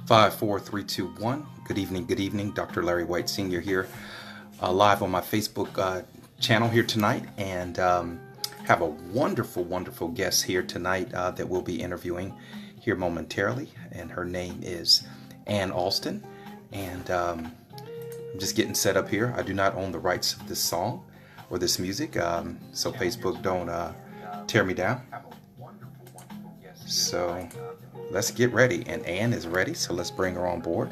Five, four, three, two, one. Good evening, good evening. Dr. Larry White Sr. here, live on my Facebook channel here tonight, and have a wonderful, wonderful guest here tonight that we'll be interviewing here momentarily. And her name is Anne Alston. And I'm just getting set up here. I do not own the rights of this song or this music, so Facebook don't tear me down. So let's get ready. And Anne is ready, so let's bring her on board.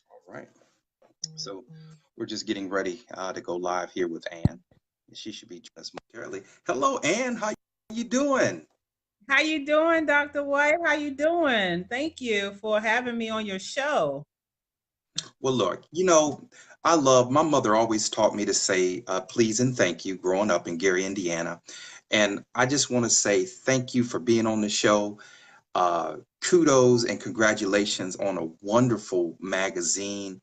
All right. So we're just getting ready to go live here with Anne. She should be joining us momentarily. Hello, Anne. How you doing? How you doing, Dr. White? How you doing? Thank you for having me on your show. Well, look, I love, my mother always taught me to say please and thank you growing up in Gary, Indiana. And I just want to say thank you for being on the show. Kudos and congratulations on a wonderful magazine.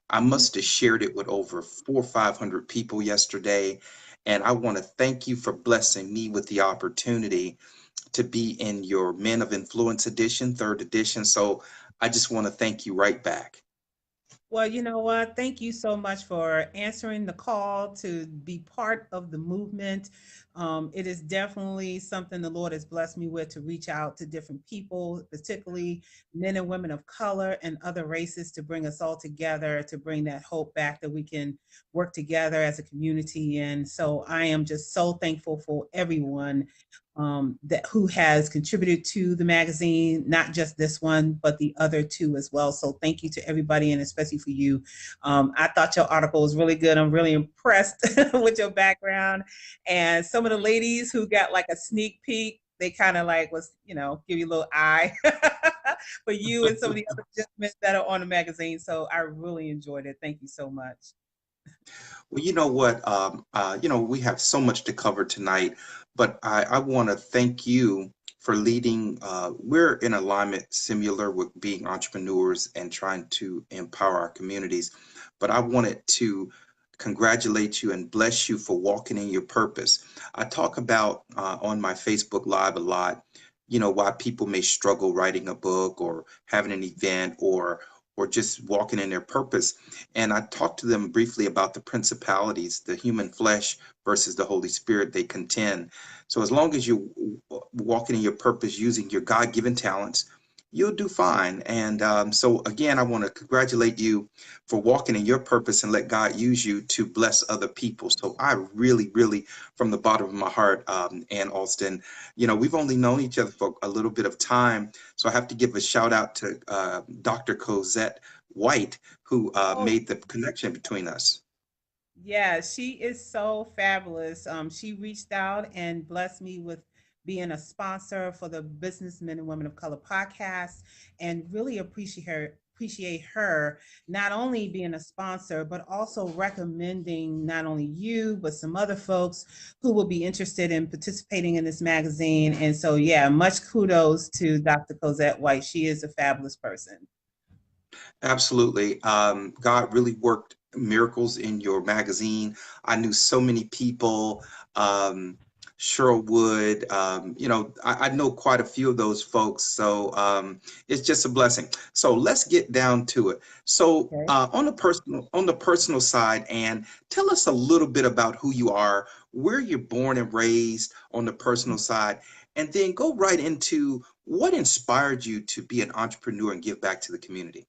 I must have shared it with over 400 or 500 people yesterday. And I want to thank you for blessing me with the opportunity to be in your Men of Influence edition, third edition. So I just want to thank you right back. Well, you know what? Thank you so much for answering the call to be part of the movement. It is definitely something the Lord has blessed me with to reach out to different people, particularly men and women of color and other races, to bring us all together, to bring that hope back that we can work together as a community. And so I am just so thankful for everyone that who has contributed to the magazine, not just this one, but the other two as well. So thank you to everybody, and especially for you. I thought your article was really good. I'm really impressed with your background, and some of the ladies who got like a sneak peek. They kind of like was, give you a little eye for you and some of the other gentlemen that are on the magazine. So I really enjoyed it. Thank you so much. Well, you know what? We have so much to cover tonight, but I want to thank you for leading. We're in alignment similar with being entrepreneurs and trying to empower our communities. But I wanted to congratulate you and bless you for walking in your purpose. I talk about on my Facebook Live a lot, why people may struggle writing a book or having an event or just walking in their purpose. And I talked to them briefly about the principalities, the human flesh versus the Holy Spirit they contend. So as long as you're walking in your purpose using your God-given talents, you'll do fine. And so again, I want to congratulate you for walking in your purpose and let God use you to bless other people. So I really, really, from the bottom of my heart, Ann Alston, we've only known each other for a little bit of time. So I have to give a shout out to Dr. Cosette White, who Oh, made the connection between us. yeah, she is so fabulous. She reached out and blessed me with being a sponsor for the Businessmen and Women of Color podcast, and really appreciate her not only being a sponsor but also recommending not only you but some other folks who will be interested in participating in this magazine. And so yeah, much kudos to Dr. Cosette White. She is a fabulous person. Absolutely. God really worked miracles in your magazine. I knew so many people, um, Sherwood, I know quite a few of those folks. So it's just a blessing. So let's get down to it. So Okay. on the personal side, and tell us a little bit about who you are, where you're born and raised on the personal side, and then go right into what inspired you to be an entrepreneur and give back to the community.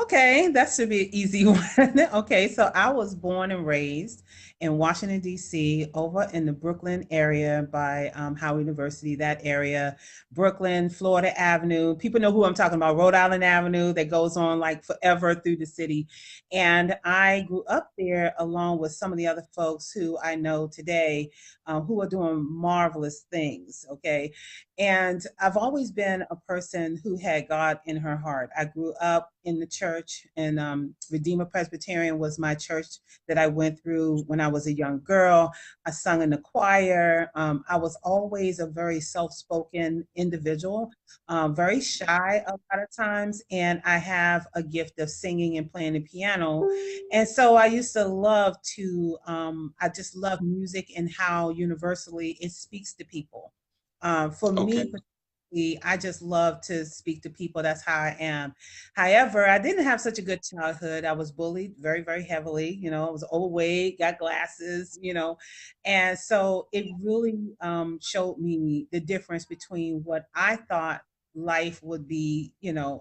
Okay, that should be an easy one. Okay, so I was born and raised in Washington, D.C., over in the Brooklyn area by Howard University, that area, Brooklyn, Florida Avenue. People know who I'm talking about, Rhode Island Avenue, that goes on like forever through the city. And I grew up there along with some of the other folks who I know today who are doing marvelous things. Okay. And I've always been a person who had God in her heart. I grew up in the church. church, and Redeemer Presbyterian was my church that I went through when I was a young girl. I sung in the choir. I was always a very self-spoken individual, very shy a lot of times, and I have a gift of singing and playing the piano. And so I used to love to, I just love music and how universally it speaks to people. For me, Okay. particularly, I just love to speak to people. That's how I am. However, I didn't have such a good childhood. I was bullied very, very heavily. I was overweight, got glasses, and so it really showed me the difference between what I thought life would be,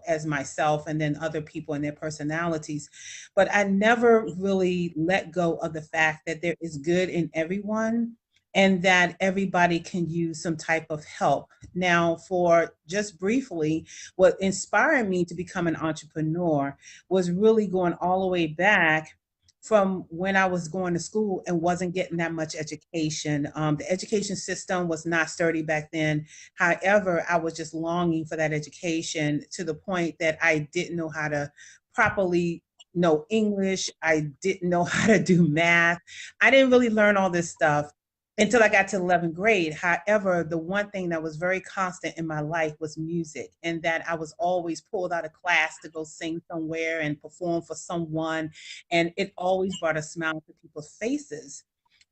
as myself, and then other people and their personalities. But I never really let go of the fact that there is good in everyone and that everybody can use some type of help. Now, for just briefly, what inspired me to become an entrepreneur was really going all the way back from when I was going to school and wasn't getting that much education. The education system was not sturdy back then. However, I was just longing for that education to the point that I didn't know how to properly know English. I didn't know how to do math. I didn't really learn all this stuff until I got to 11th grade. However, the one thing that was very constant in my life was music, and that I was always pulled out of class to go sing somewhere and perform for someone. And it always brought a smile to people's faces.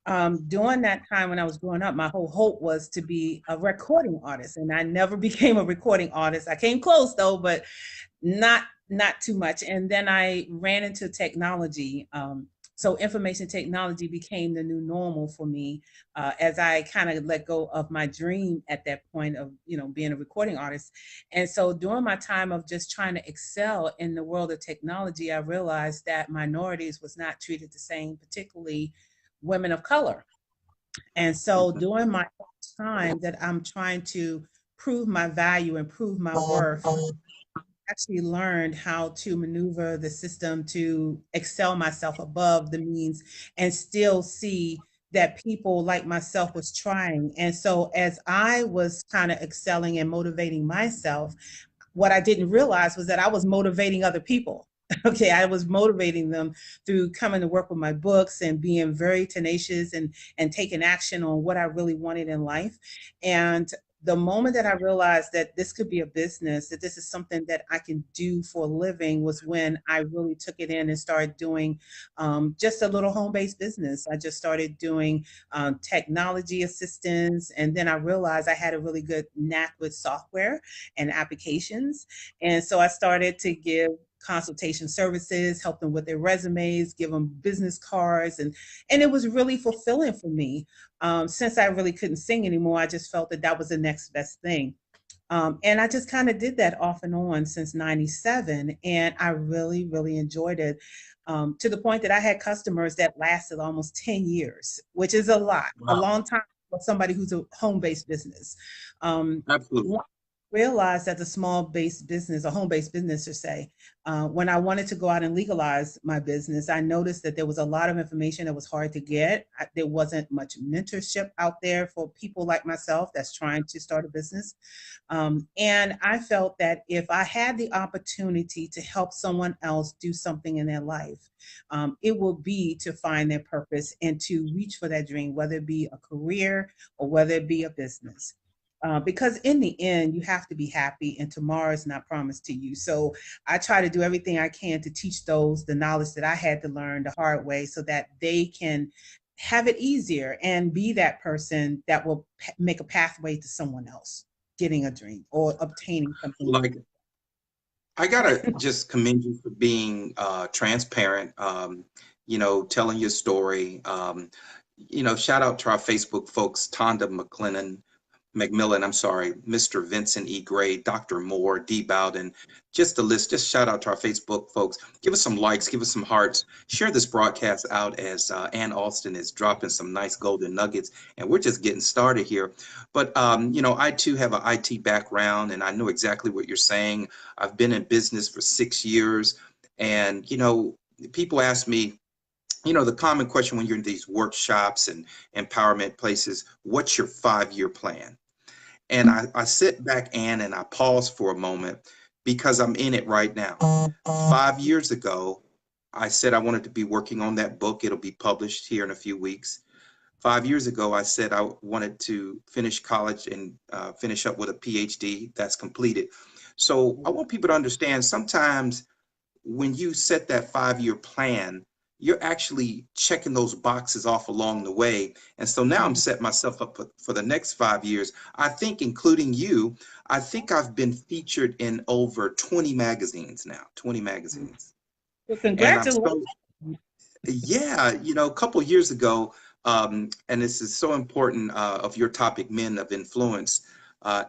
During that time when I was growing up, my whole hope was to be a recording artist, and I never became a recording artist. I came close though, but not too much. And then I ran into technology. So information technology became the new normal for me, as I kind of let go of my dream at that point of being a recording artist. And so during my time of just trying to excel in the world of technology, I realized that minorities was not treated the same, particularly women of color. And so Mhm. during my time that I'm trying to prove my value and prove my worth, actually learned how to maneuver the system to excel myself above the means and still see that people like myself was trying. And so as I was kind of excelling and motivating myself, what I didn't realize was that I was motivating other people. Okay, I was motivating them through coming to work with my books and being very tenacious and taking action on what I really wanted in life. And the moment that I realized that this could be a business, that this is something that I can do for a living, was when I really took it in and started doing just a little home based business. I just started doing technology assistance. And then I realized I had a really good knack with software and applications. And so I started to give consultation services, help them with their resumes, give them business cards, and it was really fulfilling for me. Since I really couldn't sing anymore, I just felt that that was the next best thing. And I just kind of did that off and on since 97. And I really, really enjoyed it, to the point that I had customers that lasted almost 10 years, which is a Wow. long time for somebody who's a home based business. Absolutely. One, realized that the small based business, a home based business to say, when I wanted to go out and legalize my business, I noticed that there was a lot of information that was hard to get. There wasn't much mentorship out there for people like myself that's trying to start a business. And I felt that if I had the opportunity to help someone else do something in their life, it will be to find their purpose and to reach for that dream, whether it be a career or whether it be a business. Because in the end, you have to be happy, and tomorrow is not promised to you. So I try to do everything I can to teach those the knowledge that I had to learn the hard way so that they can have it easier and be that person that will make a pathway to someone else getting a dream or obtaining something. Like, I gotta just commend you for being transparent, telling your story. Shout out to our Facebook folks, Tonda McMillan, I'm sorry, Mr. Vincent E. Gray, Dr. Moore, D. Bowden, just the list. Just shout out to our Facebook folks. Give us some likes, give us some hearts. Share this broadcast out as Anne Alston is dropping some nice golden nuggets, and we're just getting started here. But I too have an IT background, and I know exactly what you're saying. I've been in business for 6 years, and people ask me, the common question when you're in these workshops and empowerment places, what's your 5-year plan? And I sit back, Ann, and I pause for a moment because I'm in it right now. 5 years ago, I said I wanted to be working on that book. It'll be published here in a few weeks. 5 years ago, I said I wanted to finish college and finish up with a PhD. That's completed. So I want people to understand sometimes when you set that 5 year plan, you're actually checking those boxes off along the way. And so now I'm setting myself up for the next 5 years. I think, including you, I think I've been featured in over 20 magazines now, 20 magazines. Well, And I'm congratulations. so, yeah, a couple years ago, and this is so important of your topic, men of influence.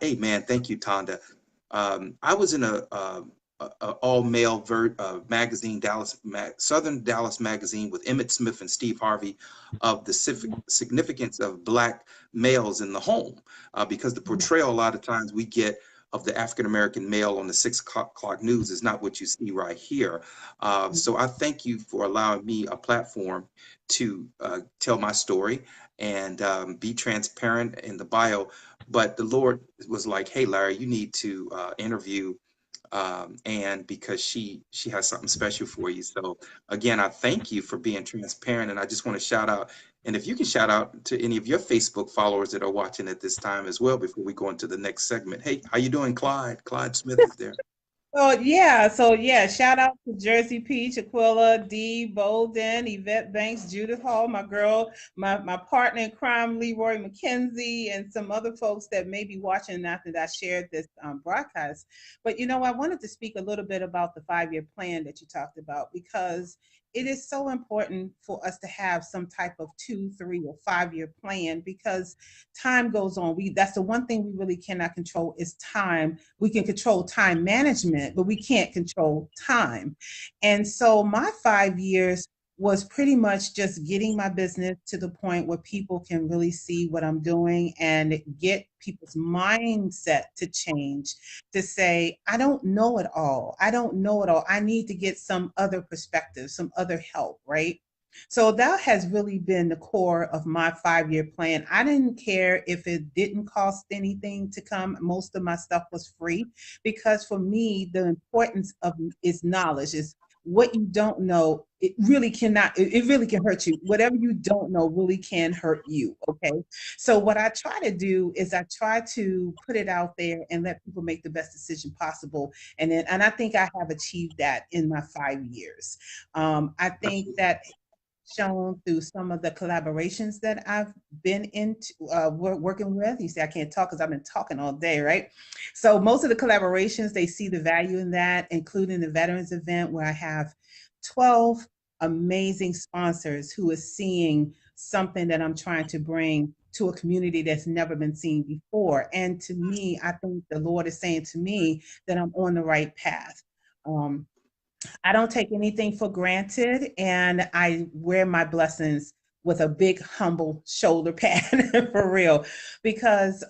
Hey, man, thank you, Tonda. I was in a all-male magazine, Southern Dallas magazine, with Emmett Smith and Steve Harvey, of the significance of black males in the home, because the portrayal a lot of times we get of the African American male on the 6 o'clock news is not what you see right here. So I thank you for allowing me a platform to tell my story and be transparent in the bio. But the Lord was like, "Hey, Larry, you need to interview Anne, because she has something special for you." So again, I thank you for being transparent, and I just want to shout out. And if you can shout out to any of your Facebook followers that are watching at this time as well, before we go into the next segment. Hey, how you doing, Clyde? Clyde Smith is there. So yeah, shout out to Jersey Peach, Aquila, D, Bolden, Yvette Banks, Judith Hall, my girl, my partner in crime, Leroy McKenzie, and some other folks that may be watching after that I shared this broadcast. But I wanted to speak a little bit about the 5 year plan that you talked about, because it is so important for us to have some type of 2, 3, or 5 year plan, because time goes on. That's the one thing we really cannot control is time. We can control time management, but we can't control time. And so my 5 years was pretty much just getting my business to the point where people can really see what I'm doing and get people's mindset to change, to say, I don't know it all. I don't know it all. I need to get some other perspective, some other help, right? So that has really been the core of my 5 year plan. I didn't care if it didn't cost anything to come. Most of my stuff was free, because for me, the importance of is knowledge, is what you don't know. It really cannot, it really can hurt you. Whatever you don't know really can hurt you. Okay. So what I try to do is I try to put it out there and let people make the best decision possible. And I think I have achieved that in my 5 years. I think that shown through some of the collaborations that I've been into working with. You see, I can't talk because I've been talking all day, right? So most of the collaborations, they see the value in that, including the veterans event where I have 12 amazing sponsors who are seeing something that I'm trying to bring to a community that's never been seen before. And to me, I think the Lord is saying to me that I'm on the right path. Um, I don't take anything for granted, and I wear my blessings with a big, humble shoulder pad for real, because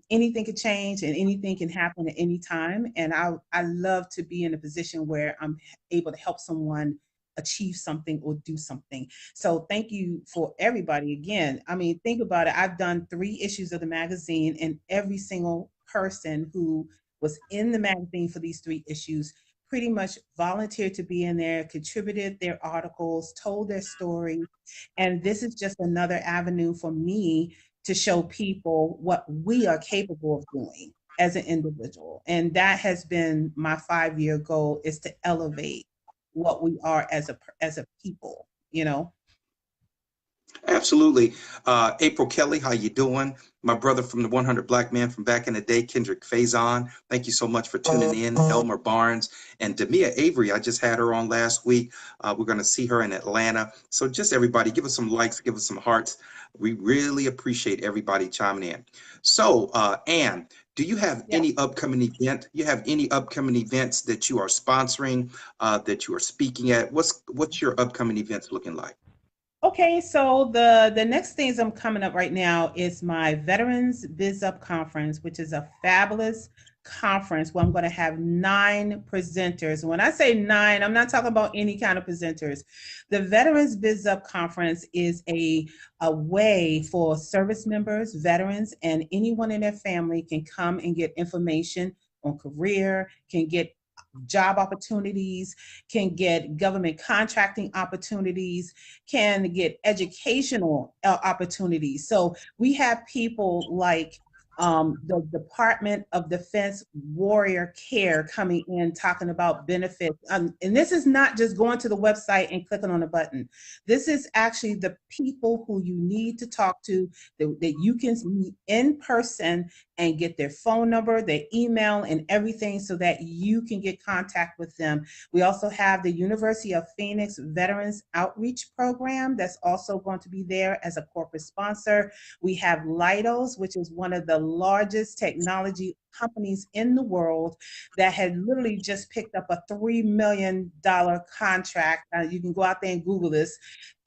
anything can change and anything can happen at any time. And I love to be in a position where I'm able to help someone achieve something or do something. So thank you for everybody again. I mean, think about it. I've done 3 issues of the magazine, and every single person who was in the magazine for these 3 issues pretty much volunteered to be in there, contributed their articles, told their story. And this is just another avenue for me to show people what we are capable of doing as an individual. And that has been my 5 year goal, is to elevate what we are as a people, you know. Absolutely. April Kelly, how you doing? My brother from the 100 Black Man from back in the day, Kendrick Faison. Thank you so much for tuning in. Elmer Barnes and Demia Avery. I just had her on last week. We're going to see her in Atlanta. So just everybody, give us some likes, give us some hearts. We really appreciate everybody chiming in. So, Anne, do you have Yeah. any upcoming event? You have any upcoming events that you are sponsoring, that you are speaking at? What's your upcoming events looking like? Okay, so the next things I'm coming up right now is my Veterans Biz Up Conference, which is a fabulous conference where I'm going to have 9 presenters. When I say 9, I'm not talking about any kind of presenters. The Veterans Biz Up Conference is a way for service members, veterans, and anyone in their family can come and get information on career, can get job opportunities, can get government contracting opportunities, can get educational opportunities. So we have people like the Department of Defense Warrior Care coming in talking about benefits. And this is not just going to the website and clicking on a button. This is actually the people who you need to talk to, that you can meet in person and get their phone number, their email, and everything so that you can get contact with them. We also have the University of Phoenix Veterans Outreach Program that's also going to be there as a corporate sponsor. We have Leidos, which is one of the largest technology companies in the world that had literally just picked up a $3 million contract. You can go out there and Google this,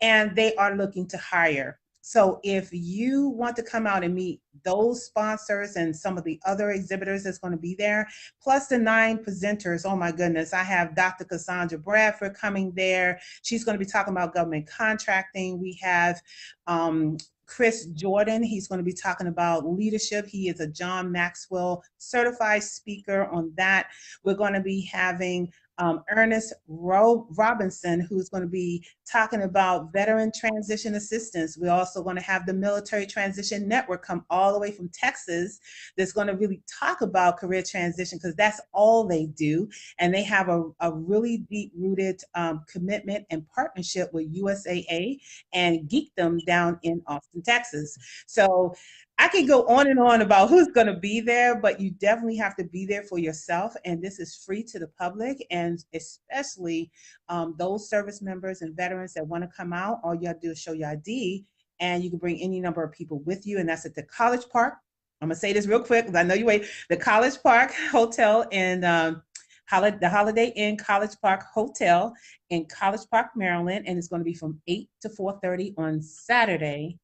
and they are looking to hire. So if you want to come out and meet those sponsors and some of the other exhibitors that's going to be there, plus the 9 presenters, oh my goodness, I have Dr. Cassandra Bradford coming there. She's going to be talking about government contracting. We have Chris Jordan. He's going to be talking about leadership. He is a John Maxwell certified speaker on that. We're going to be having Ernest Robinson, who's going to be talking about veteran transition assistance. We're also going to have the Military Transition Network come all the way from Texas that's going to really talk about career transition, because that's all they do. And they have a really deep-rooted commitment and partnership with USAA and Geekdom down in Austin, Texas. So I could go on and on about who's going to be there, but you definitely have to be there for yourself. And this is free to the public, and especially those service members and veterans that want to come out. All you have to do is show your ID, and you can bring any number of people with you. And that's at the College Park. I'm going to say this real quick because I know you wait. The College Park Hotel in the Holiday Inn College Park Hotel in College Park, Maryland. And it's going to be from 8 to 4:30 on Saturday,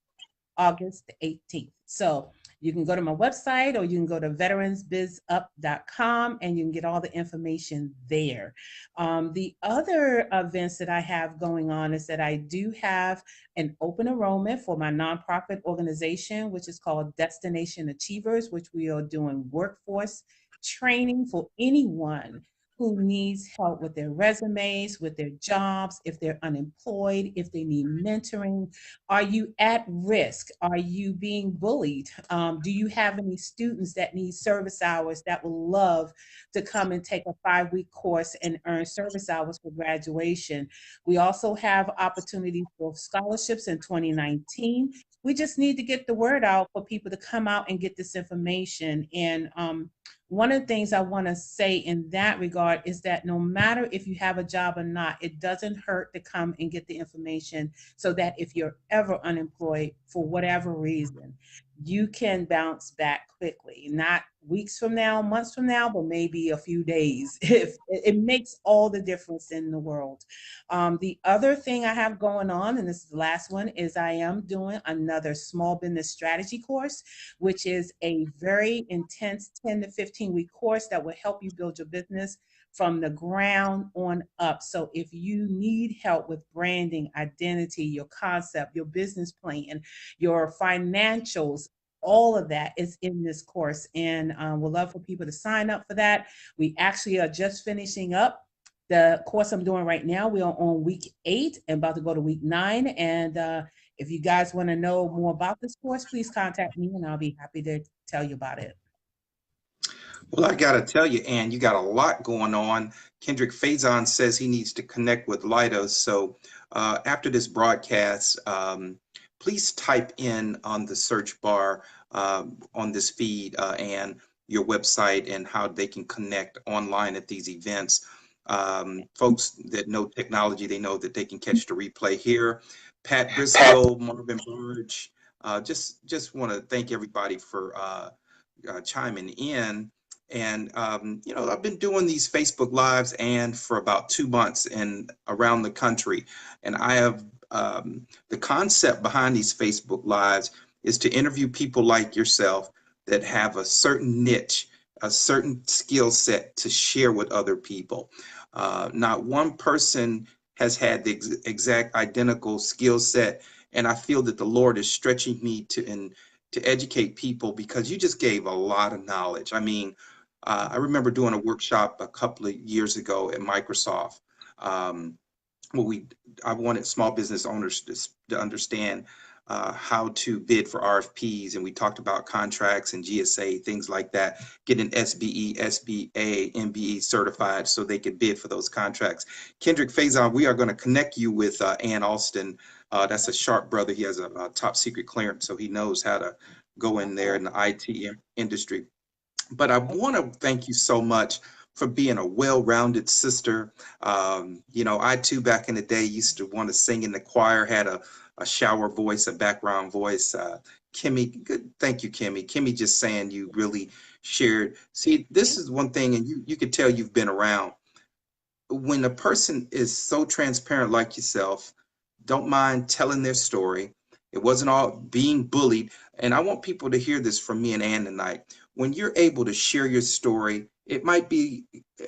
August 18th. So you can go to my website, or you can go to veteransbizup.com, and you can get all the information there. The other events that I have going on is that I do have an open enrollment for my nonprofit organization, which is called Destination Achievers, which we are doing workforce training for anyone who needs help with their resumes, with their jobs, if they're unemployed, if they need mentoring. Are you at risk? Are you being bullied? Do you have any students that need service hours that would love to come and take a 5-week course and earn service hours for graduation? We also have opportunities for scholarships in 2019. We just need to get the word out for people to come out and get this information. And one of the things I want to say in that regard is that no matter if you have a job or not, it doesn't hurt to come and get the information, so that if you're ever unemployed for whatever reason, you can bounce back quickly, not weeks from now, months from now, but maybe a few days. If it makes all the difference in the world. The other thing I have going on, and this is the last one, is I am doing another small business strategy course, which is a very intense 10 to 15-week course that will help you build your business from the ground on up. So if you need help with branding, identity, your concept, your business plan, your financials, all of that is in this course. And we'd love for people to sign up for that. We actually are just finishing up the course I'm doing right now. We are on week 8 and about to go to week 9. And if you guys want to know more about this course, please contact me and I'll be happy to tell you about it. Well, I got to tell you, Ann, you got a lot going on. Kendrick Faison says he needs to connect with Lidos. So after this broadcast, please type in on the search bar on this feed, Ann, your website and how they can connect online at these events. Folks that know technology, they know that they can catch the replay here. Pat Briscoe, Marvin Burge, just want to thank everybody for chiming in. And you know, I've been doing these Facebook Lives and for about 2 months and around the country. And I have the concept behind these Facebook Lives is to interview people like yourself that have a certain niche, a certain skill set to share with other people. Not one person has had the exact identical skill set, and I feel that the Lord is stretching me to educate people, because you just gave a lot of knowledge. I mean, I remember doing a workshop a couple of years ago at Microsoft. Um, well, I wanted small business owners to understand how to bid for RFPs, and we talked about contracts and GSA, things like that, getting SBE, SBA, MBE certified so they could bid for those contracts. Kendrick Faison, we are going to connect you with Anne Alston. That's a sharp brother. He has a top secret clearance, so he knows how to go in there Oh, in the IT industry. But I okay. want to thank you so much for being a well-rounded sister. I too, back in the day, used to want to sing in the choir, had a shower voice, a background voice. Kimmy, good, thank you, Kimmy. Kimmy just saying you really shared. See, this is one thing, and you could tell you've been around when a person is so transparent like yourself, don't mind telling their story. It wasn't all being bullied. And I want people to hear this from me and Ann tonight. When you're able to share your story, it might be,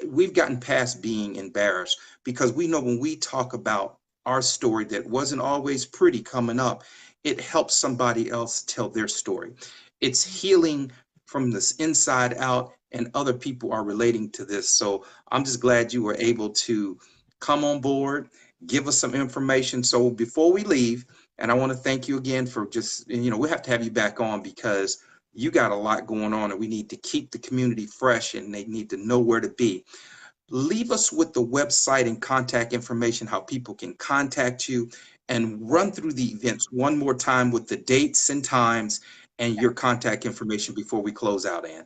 we've gotten past being embarrassed because we know when we talk about our story that wasn't always pretty coming up, it helps somebody else tell their story. It's healing from this inside out, and other people are relating to this. So I'm just glad you were able to come on board, give us some information. So before we leave, and I want to thank you again for just, we have to have you back on because you got a lot going on and we need to keep the community fresh and they need to know where to be. Leave us with the website and contact information, how people can contact you, and run through the events one more time with the dates and times and your contact information before we close out, Ann.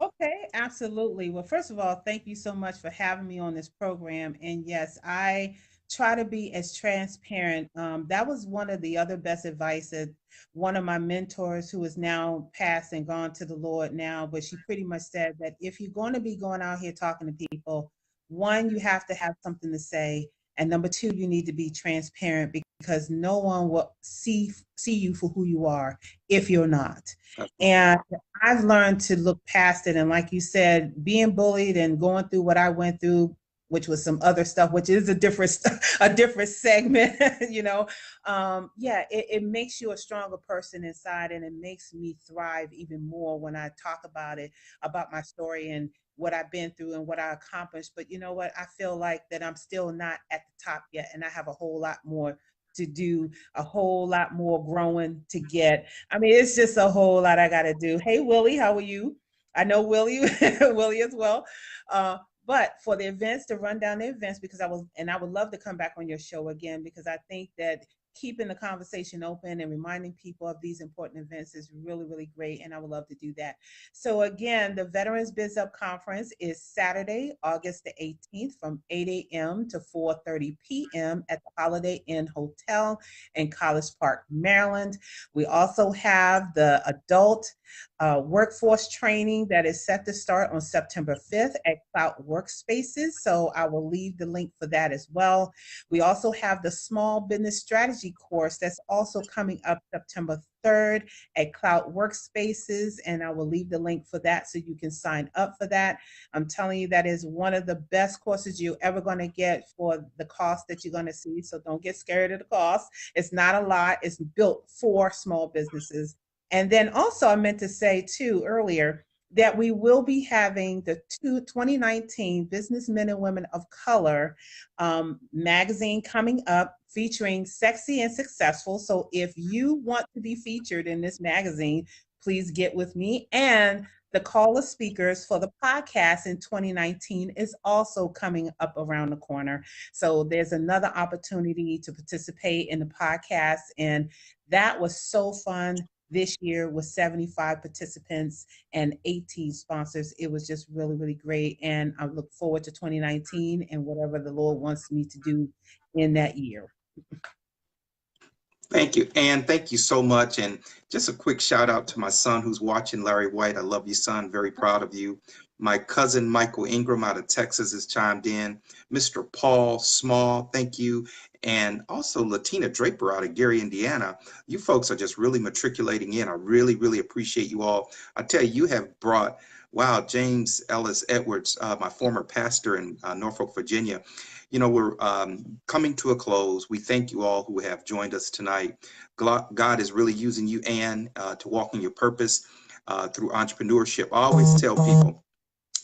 Okay, absolutely. Well, first of all, thank you so much for having me on this program. And yes, I try to be as transparent. That was one of the other best advice that one of my mentors, who is now passed and gone to the Lord now, but she pretty much said that if you're going to be going out here talking to people, one, you have to have something to say. And number two, you need to be transparent because no one will see you for who you are if you're not. That's right. And I've learned to look past it. And like you said, being bullied and going through what I went through, which was some other stuff, which is a different a different segment, yeah, it makes you a stronger person inside, and it makes me thrive even more when I talk about it, about my story and what I've been through and what I accomplished. But you know what? I feel like that I'm still not at the top yet, and I have a whole lot more to do, a whole lot more growing to get. I mean, it's just a whole lot I got to do. Hey, Willie, how are you? I know Willie, Willie as well. Uh, but for the events, to run down the events, because I would love to come back on your show again, because I think that keeping the conversation open and reminding people of these important events is really, really great. And I would love to do that. So again, the Veterans Biz Up Conference is Saturday, August the 18th from 8 a.m. to 4:30 p.m. at the Holiday Inn Hotel in College Park, Maryland. We also have the adult workforce training that is set to start on September 5th at Cloud Workspaces. So I will leave the link for that as well. We also have the small business strategy course that's also coming up September 3rd at Cloud Workspaces, and I will leave the link for that so you can sign up for that. I'm telling you, that is one of the best courses you're ever going to get for the cost that you're going to see. So don't get scared of the cost. It's not a lot. It's built for small businesses. And then also, I meant to say too earlier that we will be having the 2019 Businessmen and Women of Color magazine coming up featuring Sexy and Successful. So if you want to be featured in this magazine, please get with me. And the call of speakers for the podcast in 2019 is also coming up around the corner. So there's another opportunity to participate in the podcast. And that was so fun this year with 75 participants and 18 sponsors. It was just really, really great. And I look forward to 2019 and whatever the Lord wants me to do in that year. Thank you, Ann. Thank you so much. And just a quick shout out to my son who's watching, Larry White. I love you, son. Very proud of you. My cousin Michael Ingram out of Texas has chimed in. Mr. Paul Small, thank you. And also Latina Draper out of Gary, Indiana. You folks are just really matriculating in. I really, really appreciate you all. I tell you, you have brought, wow, James Ellis Edwards, my former pastor in Norfolk, Virginia. We're coming to a close. We thank you all who have joined us tonight. God is really using you, Ann, to walk in your purpose through entrepreneurship. I always tell people,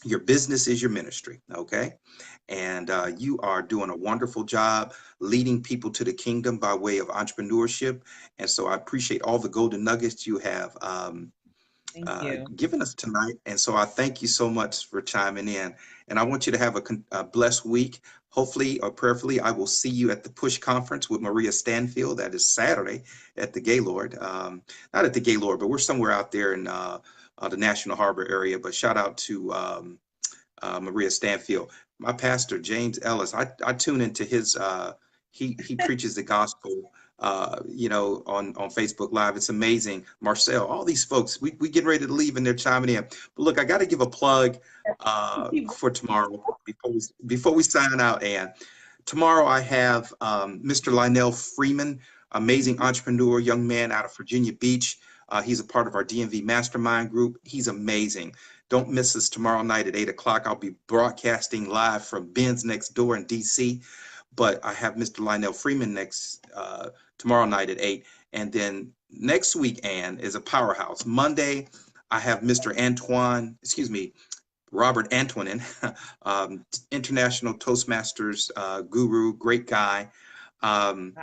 Your business is your ministry, okay? And you are doing a wonderful job leading people to the kingdom by way of entrepreneurship. And so I appreciate all the golden nuggets you have Thank you. given us tonight. And so I thank you so much for chiming in. And I want you to have a blessed week. Hopefully or prayerfully, I will see you at the Push Conference with Maria Stanfield. That is Saturday at the Gaylord. Not at the Gaylord, but we're somewhere out there in the National Harbor area. But shout out to Maria Stanfield. My pastor, James Ellis, I tune into his, he preaches the gospel, on Facebook Live. It's amazing. Marcel, all these folks, we getting ready to leave and they're chiming in. But look, I got to give a plug for tomorrow before we sign out, Ann. Tomorrow I have Mr. Lionel Freeman, amazing entrepreneur, young man out of Virginia Beach. He's a part of our DMV mastermind group. He's amazing. Don't miss us tomorrow night at 8 o'clock. I'll be broadcasting live from Ben's next door in DC. But I have Mr. Lionel Freeman next tomorrow night at 8. And then next week, Ann, is a powerhouse. Monday, I have Mr. Robert Antoinin, international Toastmasters guru, great guy. Um,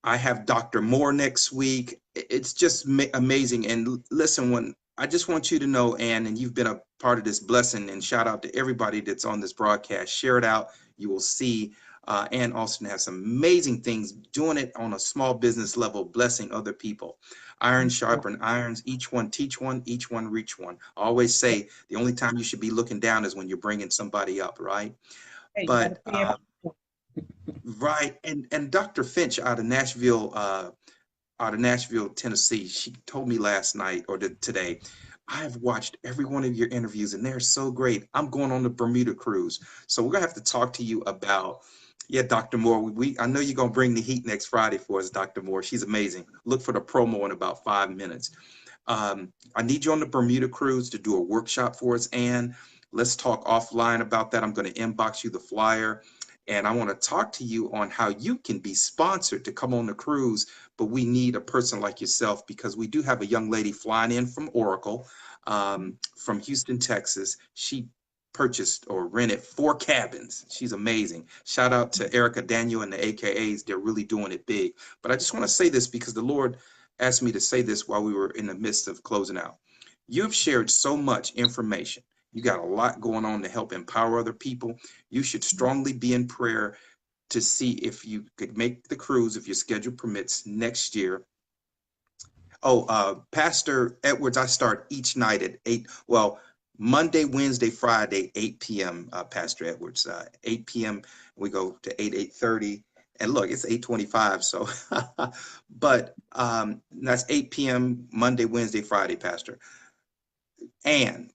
I have Dr. Moore next week. It's just amazing. And listen, when I just want you to know, Ann, and you've been a part of this blessing, and shout out to everybody that's on this broadcast. Share it out. You will see Anne Alston has some amazing things, doing it on a small business level, blessing other people. Iron sharpen irons, each one teach one, each one reach one. I always say the only time you should be looking down is when you're bringing somebody up, right? Hey, you got to But see it. right, and Dr. Finch out of Nashville, Tennessee, she told me last night or today, I have watched every one of your interviews and they're so great. I'm going on the Bermuda cruise. So we're gonna have to talk to you about, yeah, Dr. Moore. I know you're gonna bring the heat next Friday for us, Dr. Moore. She's amazing. Look for the promo in about 5 minutes. I need you on the Bermuda cruise to do a workshop for us, Ann. Let's talk offline about that. I'm going to inbox you the flyer. And I want to talk to you on how you can be sponsored to come on the cruise, but we need a person like yourself because we do have a young lady flying in from Oracle, from Houston, Texas. She purchased or rented 4 cabins. She's amazing. Shout out to Erica Daniel and the AKAs. They're really doing it big. But I just want to say this because the Lord asked me to say this while we were in the midst of closing out. You've shared so much information. You got a lot going on to help empower other people. You should strongly be in prayer to see if you could make the cruise, if your schedule permits, next year. Oh, Pastor Edwards, I start each night at 8. Well, Monday, Wednesday, Friday, 8 p.m. Pastor Edwards, 8 p.m. We go to 8:30, and look, it's 8:25. So, but that's 8 p.m. Monday, Wednesday, Friday, Pastor. And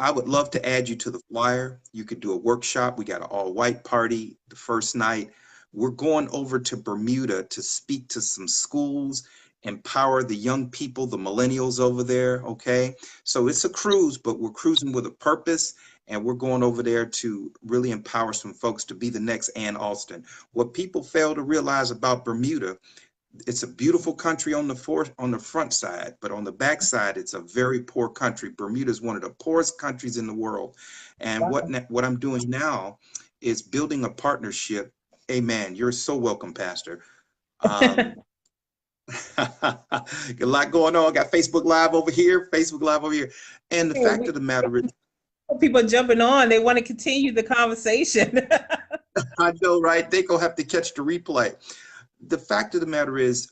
I would love to add you to the flyer. You could do a workshop. We got an all white party the first night. We're going over to Bermuda to speak to some schools, empower the young people, the millennials over there. Okay. So it's a cruise, but we're cruising with a purpose. And we're going over there to really empower some folks to be the next Anne Alston. What people fail to realize about Bermuda, it's a beautiful country on the front side, but on the back side, it's a very poor country. Bermuda is one of the poorest countries in the world. And what I'm doing now is building a partnership. Amen. You're so welcome, Pastor. Um, got a lot going on. Got Facebook Live over here, Facebook Live over here. And the Hey, fact of the matter is, people jumping on. They want to continue the conversation. I know, right? They gonna have to catch the replay. The fact of the matter is,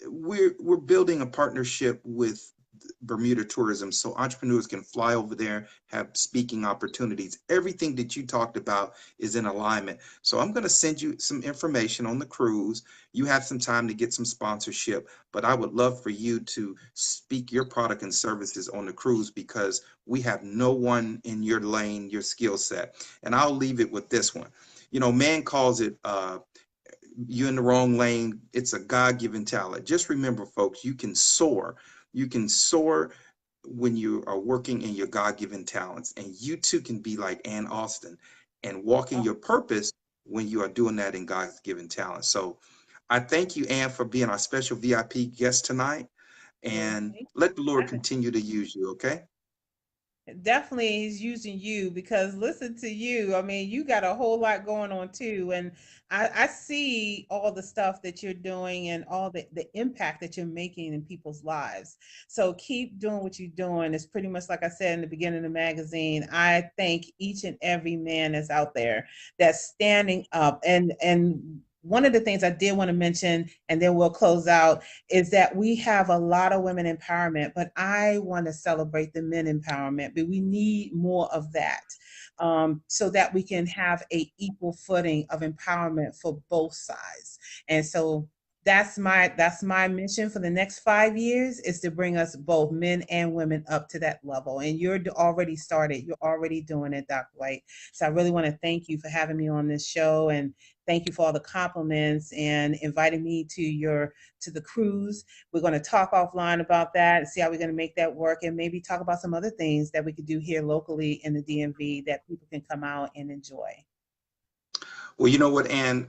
we're building a partnership with Bermuda Tourism, so entrepreneurs can fly over there, have speaking opportunities. Everything that you talked about is in alignment. So I'm going to send you some information on the cruise. You have some time to get some sponsorship, but I would love for you to speak your product and services on the cruise because we have no one in your lane, your skill set. And I'll leave it with this one. Man calls it you're in the wrong lane. It's a God-given talent. Just remember, folks, you can soar. You can soar when you are working in your God-given talents. And you too can be like Anne Alston and walk in your purpose when you are doing that in God's given talent. So I thank you, Anne, for being our special VIP guest tonight. Well, And thank let the you. Lord continue to use you, okay? Definitely he's using you because listen to you. I mean, you got a whole lot going on too. And I see all the stuff that you're doing and all the impact that you're making in people's lives. So keep doing what you're doing. It's pretty much like I said in the beginning of the magazine. I thank each and every man that's out there that's standing up. And one of the things I did want to mention, and then we'll close out, is that we have a lot of women empowerment, but I want to celebrate the men empowerment. But we need more of that, so that we can have a equal footing of empowerment for both sides. And so that's my mission for the next 5 years, is to bring us both men and women up to that level. And you're already started. You're already doing it, Dr. White. So I really want to thank you for having me on this show, and thank you for all the compliments and inviting me to the cruise. We're going to talk offline about that and see how we're going to make that work, and maybe talk about some other things that we could do here locally in the DMV that people can come out and enjoy. Well, you know what, Anne?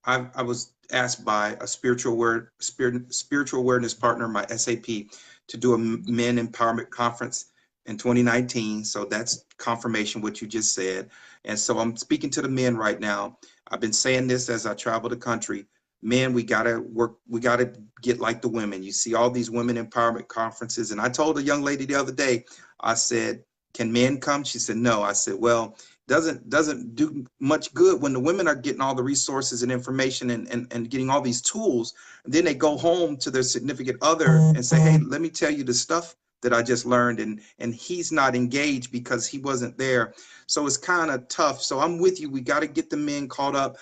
I was asked by a spiritual awareness partner, my SAP, to do a men empowerment conference in 2019. So that's confirmation what you just said. And so I'm speaking to the men right now. I've been saying this as I travel the country. Men, we gotta work. We gotta get like the women. You see all these women empowerment conferences, and I told a young lady the other day. I said, "Can men come?" She said, "No." I said, "Well, doesn't do much good when the women are getting all the resources and information and getting all these tools, and then they go home to their significant other and say, hey, let me tell you the stuff that I just learned, and he's not engaged because he wasn't there. So it's kind of tough. So I'm with you. We got to get the men caught up.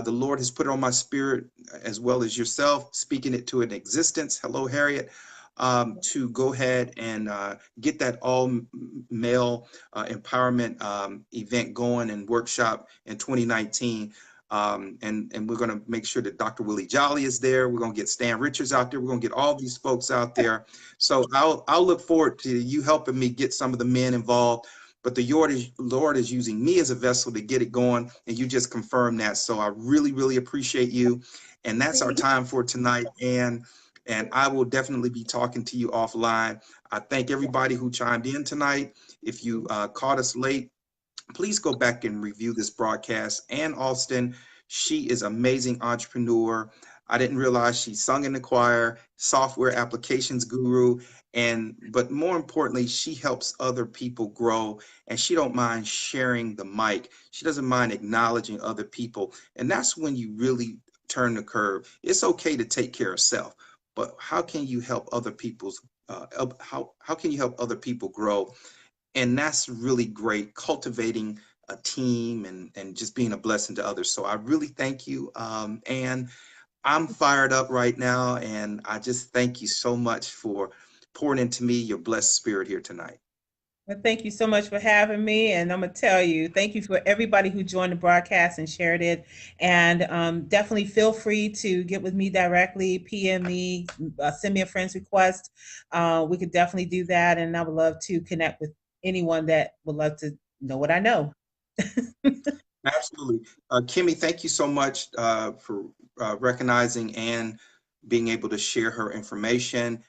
The Lord has put it on my spirit, as well as yourself, speaking it to an existence. Hello, Harriet. To go ahead and get that all male empowerment event going and workshop in 2019. And we're going to make sure that Dr. Willie Jolly is there. We're going to get Stan Richards out there. We're going to get all these folks out there. So I'll look forward to you helping me get some of the men involved. But the Lord is using me as a vessel to get it going, and you just confirmed that. So I really, really appreciate you. And that's our time for tonight. And I will definitely be talking to you offline. I thank everybody who chimed in tonight. If you caught us late, please go back and review this broadcast. Anne Alston, she is amazing entrepreneur. I didn't realize she sung in the choir, software applications guru, but more importantly, she helps other people grow, and she don't mind sharing the mic. She doesn't mind acknowledging other people, and that's when you really turn the curve. It's okay to take care of self, but how can you help other people's how can you help other people grow? And that's really great, cultivating a team and just being a blessing to others. So I really thank you. And I'm fired up right now, and I just thank you so much for pouring into me your blessed spirit here tonight. Well, thank you so much for having me. And I'm going to tell you, thank you for everybody who joined the broadcast and shared it. And definitely feel free to get with me directly, PM me, send me a friend's request. We could definitely do that. And I would love to connect with anyone that would love to know what I know. Absolutely. Kimmy, thank you so much for recognizing and being able to share her information.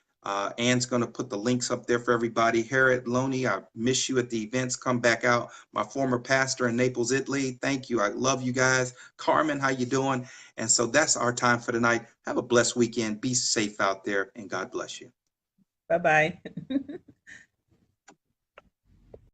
Anne's going to put the links up there for everybody. Harriet Loney, I miss you at the events. Come back out. My former pastor in Naples, Italy. Thank you. I love you guys. Carmen, how you doing? And so that's our time for tonight. Have a blessed weekend. Be safe out there, and God bless you. Bye bye.